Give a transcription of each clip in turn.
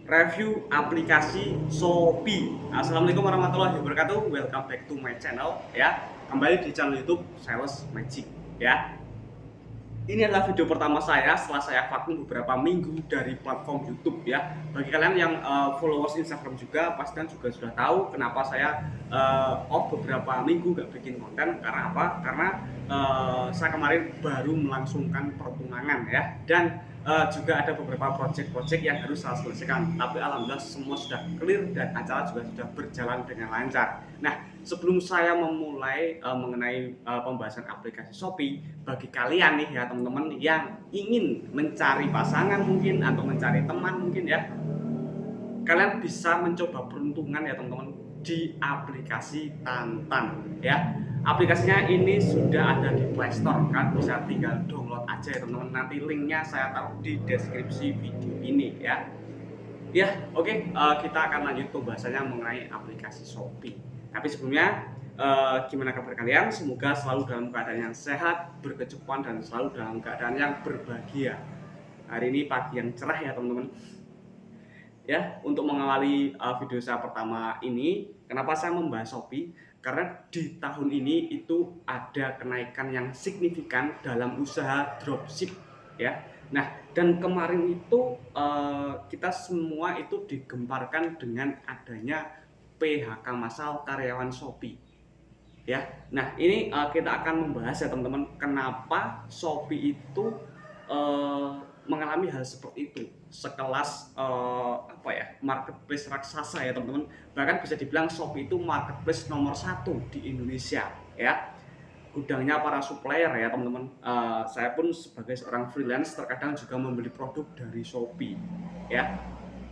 review aplikasi Shopee. Assalamualaikum warahmatullahi wabarakatuh. Welcome back to my channel ya. Kembali di channel YouTube Sales Magic ya. Ini adalah video pertama saya setelah saya vakum beberapa minggu dari platform YouTube ya. Bagi kalian yang followers Instagram juga, pastikan juga sudah tahu kenapa saya off beberapa minggu gak bikin konten. Karena apa? Karena saya kemarin baru melangsungkan pertunangan ya. Dan juga ada beberapa project-project yang harus saya selesaikan. Tapi alhamdulillah semua sudah clear dan acara juga sudah berjalan dengan lancar. Nah, sebelum saya memulai mengenai pembahasan aplikasi Shopee, bagi kalian nih ya teman-teman yang ingin mencari pasangan mungkin atau mencari teman mungkin ya, kalian bisa mencoba peruntungan ya teman-teman di aplikasi Tantan ya. Aplikasinya ini sudah ada di Play Store, kan bisa tinggal download aja ya teman-teman. Nanti linknya saya taruh di deskripsi video ini ya. Ya, oke, kita akan lanjut pembahasannya mengenai aplikasi Shopee. Tapi sebelumnya, gimana kabar kalian? Semoga selalu dalam keadaan yang sehat, berkecukupan, dan selalu dalam keadaan yang berbahagia. Hari ini pagi yang cerah ya teman-teman. Ya, untuk mengawali video saya pertama ini, kenapa saya membahas Shopee? Karena di tahun ini itu ada kenaikan yang signifikan dalam usaha dropship ya. Nah, dan kemarin itu kita semua itu digemparkan dengan adanya PHK massal karyawan Shopee ya. Nah, ini kita akan membahas ya teman-teman, kenapa Shopee itu mengalami hal seperti itu, sekelas marketplace raksasa ya teman-teman. Bahkan bisa dibilang Shopee itu marketplace nomor 1 di Indonesia ya. Gudangnya para supplier ya teman-teman. Saya pun sebagai seorang freelance terkadang juga membeli produk dari Shopee ya.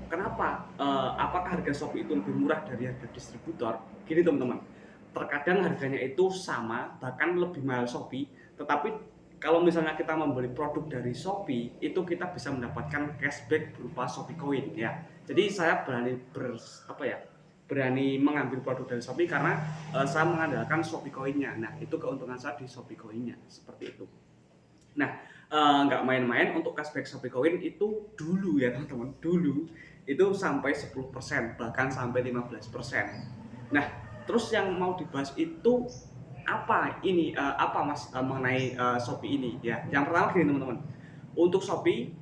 Kenapa? Apakah harga Shopee itu lebih murah dari harga distributor? Gini teman-teman, terkadang harganya itu sama, bahkan lebih mahal Shopee, tetapi kalau misalnya kita membeli produk dari Shopee, itu kita bisa mendapatkan cashback berupa Shopee Coin ya. Jadi saya berani mengambil produk dari Shopee karena saya mengandalkan Shopee Coin-nya. Nah, itu keuntungan saya di Shopee Coin-nya, seperti itu. Nah, nggak main-main untuk cashback Shopee Coin itu dulu ya teman-teman, dulu itu sampai 10%, bahkan sampai 15%. Nah, terus yang mau dibahas itu apa ini mengenai Shopee ini ya. Yang pertama gini teman-teman, untuk Shopee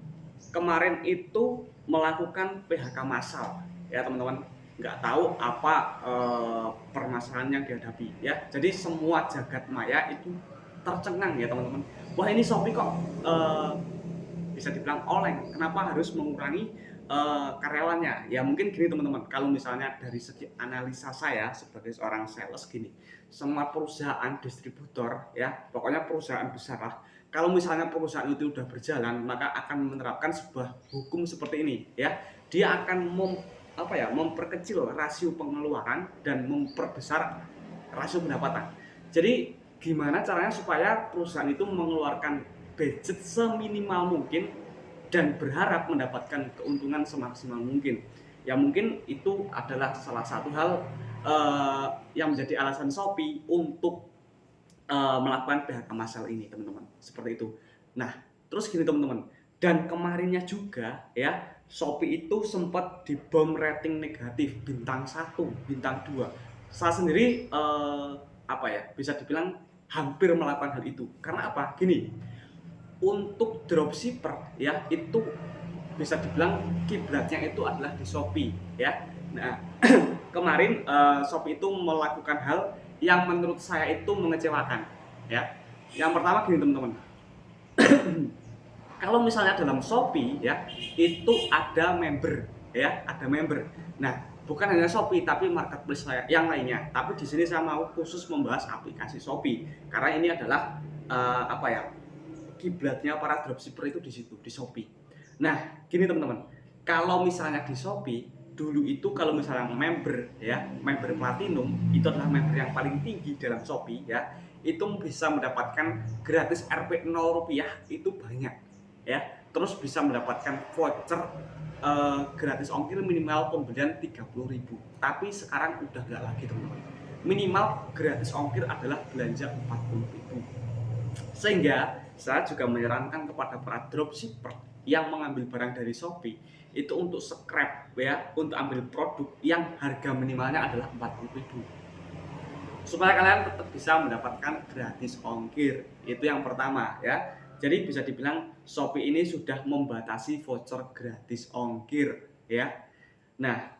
kemarin itu melakukan PHK massal ya teman-teman. Nggak tahu apa permasalahan yang dihadapi ya. Jadi semua jagat maya itu tercengang ya teman-teman. Wah, ini Shopee kok bisa dibilang oleng, kenapa harus mengurangi karyawannya? Ya mungkin gini teman-teman, kalau misalnya dari segi analisa saya sebagai seorang sales gini, semua perusahaan distributor ya, pokoknya perusahaan besar lah, kalau misalnya perusahaan itu udah berjalan, maka akan menerapkan sebuah hukum seperti ini ya. Dia akan memperkecil rasio pengeluaran dan memperbesar rasio pendapatan. Jadi gimana caranya supaya perusahaan itu mengeluarkan budget seminimal mungkin dan berharap mendapatkan keuntungan semaksimal mungkin. Ya mungkin itu adalah salah satu hal yang menjadi alasan Shopee untuk melakukan PHK massal ini teman-teman, seperti itu. Nah, terus gini teman-teman, dan kemarinnya juga ya, Shopee itu sempat dibom rating negatif bintang 1, bintang 2. Saya sendiri bisa dibilang hampir melakukan hal itu. Karena apa? Gini, untuk dropshipper ya, itu bisa dibilang kiblatnya itu adalah di Shopee ya. Nah, kemarin Shopee itu melakukan hal yang menurut saya itu mengecewakan ya. Yang pertama gini teman-teman, kalau misalnya dalam Shopee ya, itu ada member ya, ada member. Nah, bukan hanya Shopee tapi marketplace yang lainnya. Tapi di sini saya mau khusus membahas aplikasi Shopee karena ini adalah kiblatnya para dropshipper itu di situ, di Shopee. Nah, gini teman-teman, kalau misalnya di Shopee dulu itu kalau misalnya member ya, member platinum itu adalah member yang paling tinggi dalam Shopee ya, itu bisa mendapatkan gratis Rp 0 itu banyak ya. Terus bisa mendapatkan voucher gratis ongkir minimal pembelian 30.000. Tapi sekarang udah nggak lagi teman-teman. Minimal gratis ongkir adalah belanja 40.000. Sehingga saya juga menyarankan kepada para dropshipper yang mengambil barang dari Shopee itu untuk scrap ya, untuk ambil produk yang harga minimalnya adalah 40.000 supaya kalian tetap bisa mendapatkan gratis ongkir. Itu yang pertama ya. Jadi bisa dibilang Shopee ini sudah membatasi voucher gratis ongkir ya. Nah,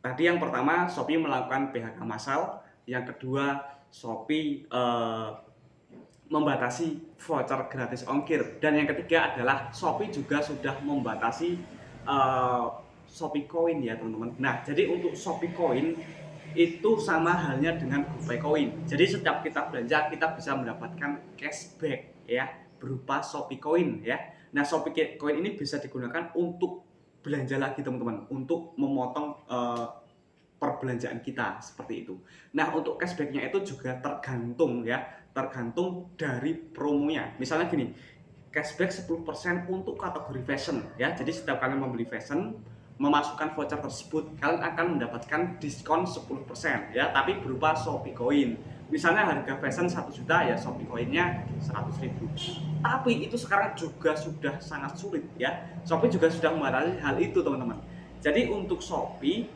tadi yang pertama Shopee melakukan PHK massal, yang kedua Shopee membatasi voucher gratis ongkir, dan yang ketiga adalah Shopee juga sudah membatasi Shopee Coin ya teman-teman. Nah, jadi untuk Shopee Coin itu sama halnya dengan GoPay Coin. Jadi setiap kita belanja kita bisa mendapatkan cashback ya berupa Shopee Coin ya. Nah, Shopee Coin ini bisa digunakan untuk belanja lagi teman-teman, untuk memotong perbelanjaan kita seperti itu. Nah, untuk cashbacknya itu juga tergantung ya, tergantung dari promonya. Misalnya gini, cashback 10% untuk kategori fashion ya. Jadi setiap kalian membeli fashion, memasukkan voucher tersebut, kalian akan mendapatkan diskon 10% ya, tapi berupa Shopee Coin. Misalnya harga fashion 1 juta ya, Shopee Coinnya 100.000. Tapi itu sekarang juga sudah sangat sulit ya. Shopee juga sudah membatasi hal itu teman-teman. Jadi untuk Shopee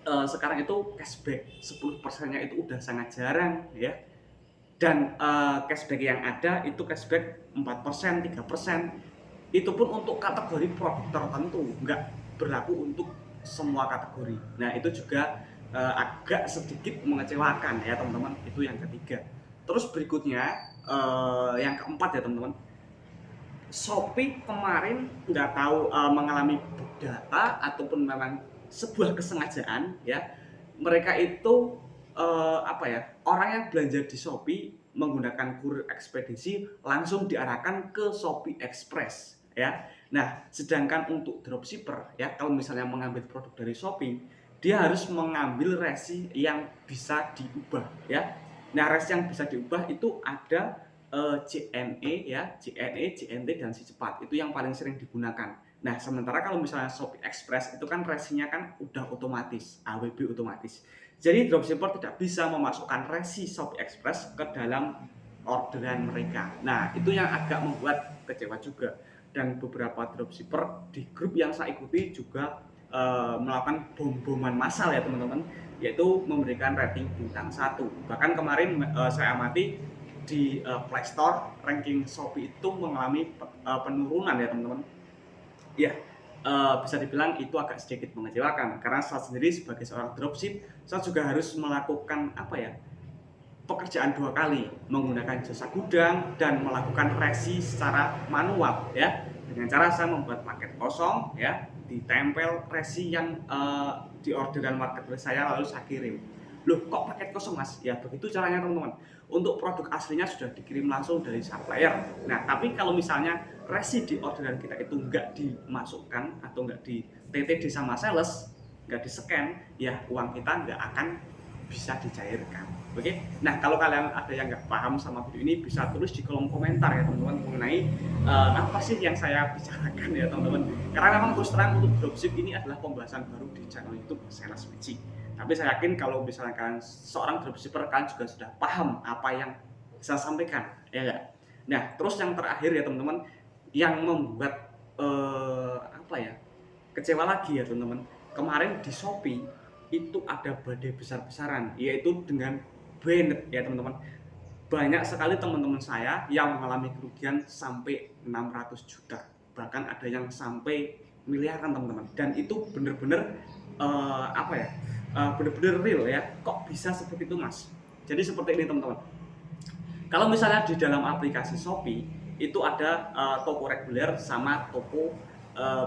sekarang itu cashback 10%-nya itu udah sangat jarang ya. Dan cashback yang ada itu cashback 4%, 3%. Itu pun untuk kategori produk tertentu, nggak berlaku untuk semua kategori. Nah, itu juga agak sedikit mengecewakan ya teman-teman. Itu yang ketiga. Terus berikutnya yang keempat ya teman-teman, Shopee kemarin nggak tahu mengalami bug data ataupun memang sebuah kesengajaan ya, mereka itu orang yang belanja di Shopee menggunakan kurir ekspedisi langsung diarahkan ke Shopee Express ya. Nah, sedangkan untuk dropshipper ya, kalau misalnya mengambil produk dari Shopee, dia harus mengambil resi yang bisa diubah ya. Nah, resi yang bisa diubah itu ada JNE ya, JNE, JNT dan si cepat. Itu yang paling sering digunakan. Nah, sementara kalau misalnya Shopee Express itu kan resinya kan udah otomatis, AWB otomatis. Jadi dropshipper tidak bisa memasukkan resi Shopee Express ke dalam orderan mereka. Nah, itu yang agak membuat kecewa juga. Dan beberapa dropshipper di grup yang saya ikuti juga melakukan bom-boman massal ya teman-teman, yaitu memberikan rating bintang 1. Bahkan kemarin saya amati di Play Store ranking Shopee itu mengalami penurunan ya teman-teman. Ya, bisa dibilang itu agak sedikit mengecewakan karena saya sendiri sebagai seorang dropship, saya juga harus melakukan pekerjaan 2 kali, menggunakan jasa gudang dan melakukan resi secara manual ya. Dengan cara saya membuat paket kosong ya, ditempel resi yang di orderan marketplace saya lalu saya kirim. Loh, kok paket kosong mas? Ya begitu caranya teman-teman. Untuk produk aslinya sudah dikirim langsung dari supplier. Nah, tapi kalau misalnya resi di orderan kita itu nggak dimasukkan atau nggak di TTD sama sales, nggak di scan, ya uang kita nggak akan bisa dicairkan. Oke, nah kalau kalian ada yang nggak paham sama video ini, bisa tulis di kolom komentar ya teman-teman mengenai apa sih yang saya bicarakan ya teman-teman. Karena memang terus terang untuk dropship ini adalah pembahasan baru di channel YouTube Sales Magic. Tapi saya yakin kalau misalnya kalian seorang dropshipper, kalian juga sudah paham apa yang saya sampaikan, ya nggak? Nah, terus yang terakhir ya teman-teman, yang membuat kecewa lagi ya teman-teman. Kemarin di Shopee itu ada badai besar-besaran, yaitu dengan banned ya teman-teman. Banyak sekali teman-teman saya yang mengalami kerugian sampai 600 juta, bahkan ada yang sampai miliaran teman-teman. Dan itu bener-bener bener-bener real ya. Kok bisa seperti itu mas? Jadi seperti ini teman-teman. Kalau misalnya di dalam aplikasi Shopee itu ada toko reguler sama toko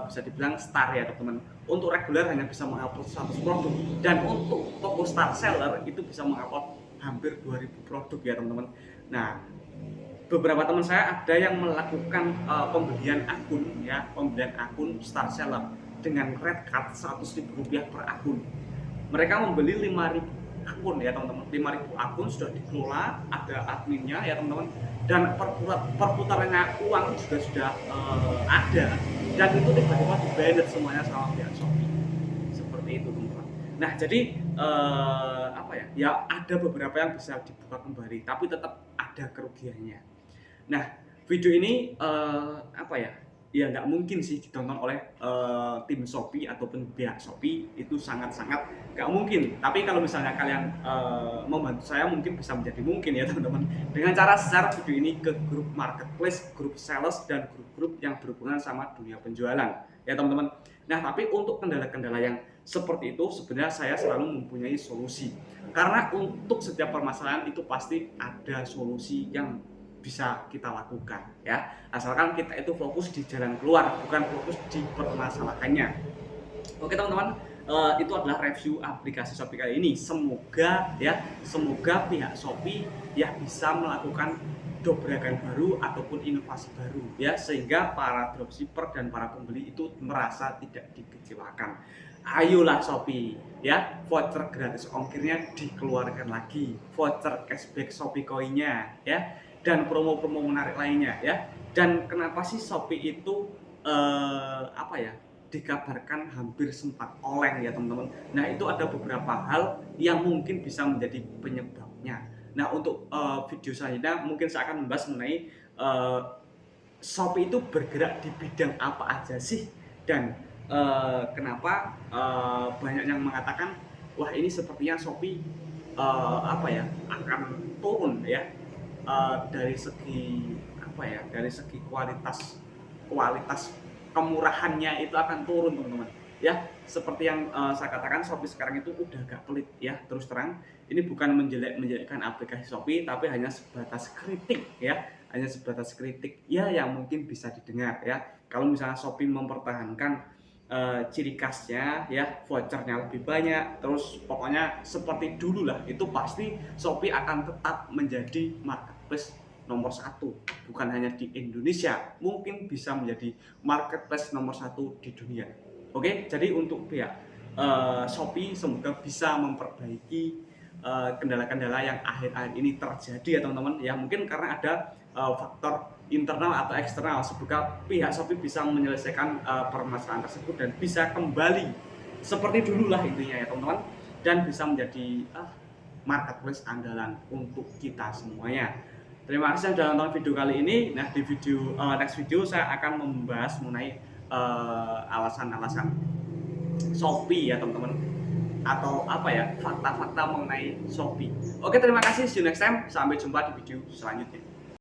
bisa dibilang star ya teman-teman. Untuk reguler hanya bisa mengupload 100 produk, dan untuk toko star seller itu bisa mengupload hampir 2000 produk ya teman-teman. Nah, beberapa teman saya ada yang melakukan pembelian akun star seller dengan red card 100.000 rupiah per akun. Mereka membeli 5.000 akun ya teman-teman. 5.000 akun sudah dikelola, ada adminnya ya teman-teman, dan perputarannya uang juga sudah ada, dan itu tiba-tiba di-banned semuanya sama pihak Shopee. Seperti itu teman-teman. Nah, jadi ya ada beberapa yang bisa dibuka kembali, tapi tetap ada kerugiannya. Nah, video ini ya nggak mungkin sih ditonton oleh tim Shopee ataupun pihak Shopee, itu sangat-sangat nggak mungkin. Tapi kalau misalnya kalian membantu saya, mungkin bisa menjadi mungkin ya teman-teman, dengan cara share video ini ke grup marketplace, grup sales, dan grup-grup yang berhubungan sama dunia penjualan ya teman-teman. Nah, tapi untuk kendala-kendala yang seperti itu sebenarnya saya selalu mempunyai solusi, karena untuk setiap permasalahan itu pasti ada solusi yang bisa kita lakukan ya, asalkan kita itu fokus di jalan keluar, bukan fokus di permasalahannya. Oke teman-teman, itu adalah review aplikasi Shopee kali ini. Semoga pihak Shopee ya bisa melakukan dobrakan baru ataupun inovasi baru ya, sehingga para dropshipper dan para pembeli itu merasa tidak dikecewakan. Ayolah Shopee ya, voucher gratis ongkirnya dikeluarkan lagi, voucher cashback Shopee Coin-nya ya, dan promo-promo menarik lainnya ya. Dan kenapa sih Shopee itu dikabarkan hampir sempat oleng ya teman-teman. Nah, itu ada beberapa hal yang mungkin bisa menjadi penyebabnya. Nah, untuk video selanjutnya mungkin saya akan membahas mengenai Shopee itu bergerak di bidang apa aja sih, dan kenapa banyak yang mengatakan wah ini sepertinya Shopee akan turun ya, dari segi dari segi kualitas kemurahannya itu akan turun teman-teman ya. Seperti yang saya katakan, Shopee sekarang itu udah gak pelit ya, terus terang. Ini bukan menjelekkan aplikasi Shopee, tapi hanya sebatas kritik ya, yang mungkin bisa didengar ya. Kalau misalnya Shopee mempertahankan ciri khasnya ya, vouchernya lebih banyak, terus pokoknya seperti dulu lah, itu pasti Shopee akan tetap menjadi marketplace nomor satu, bukan hanya di Indonesia, mungkin bisa menjadi marketplace nomor satu di dunia. Oke, jadi untuk pihak Shopee semoga bisa memperbaiki kendala-kendala yang akhir-akhir ini terjadi ya teman-teman ya. Mungkin karena ada faktor internal atau eksternal, semoga pihak Shopee bisa menyelesaikan permasalahan tersebut dan bisa kembali seperti dulu lah intinya ya teman-teman, dan bisa menjadi marketplace andalan untuk kita semuanya. Terima kasih sudah nonton video kali ini. Nah, di video next video saya akan membahas mengenai alasan-alasan Shopee ya teman-teman, atau fakta-fakta mengenai Shopee. Oke, terima kasih, see you next time, sampai jumpa di video selanjutnya.